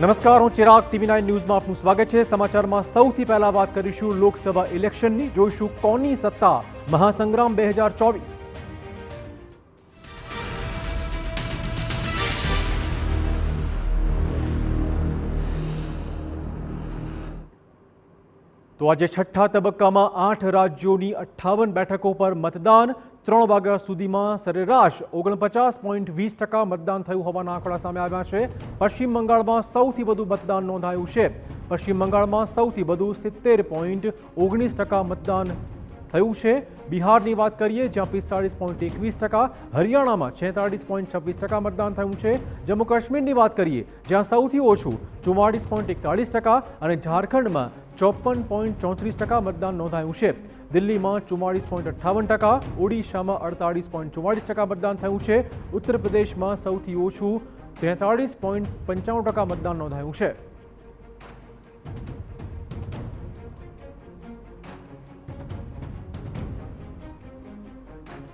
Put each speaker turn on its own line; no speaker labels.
નમસ્કાર, હું ચિરાગ TV9 ન્યૂઝમાં આપનું સ્વાગત છે। સમાચારમાં સૌથી પહેલા વાત કરીશું લોકસભા ઇલેક્શનની। જોઈશું કોની સત્તા, મહાસંગ્રામ 2024। તો આજે છઠ્ઠા તબક્કામાં 8 રાજ્યોની 58 બેઠકો પર મતદાન। 3 વાગ્યા સુધીમાં સરેરાશ 49.20% મતદાન થયું હોવાના આંકડા સામે આવ્યા છે। પશ્ચિમ બંગાળમાં સૌથી વધુ મતદાન નોંધાયું છે। પશ્ચિમ બંગાળમાં સૌથી વધુ 70.19% મતદાન થયું છે। બિહારની વાત કરીએ જ્યાં 45.21%, હરિયાણામાં 46.26% મતદાન થયું છે। જમ્મુ કાશ્મીરની વાત કરીએ જ્યાં સૌથી ઓછું 44.41% અને ઝારખંડમાં 54.34% મતદાન નોંધાયું છે। દિલ્હીમાં 44.58%, ઓડિશામાં 48.44% મતદાન થયું છે। ઉત્તર પ્રદેશમાં સૌથી ઓછું 43.95% મતદાન નોંધાયું છે।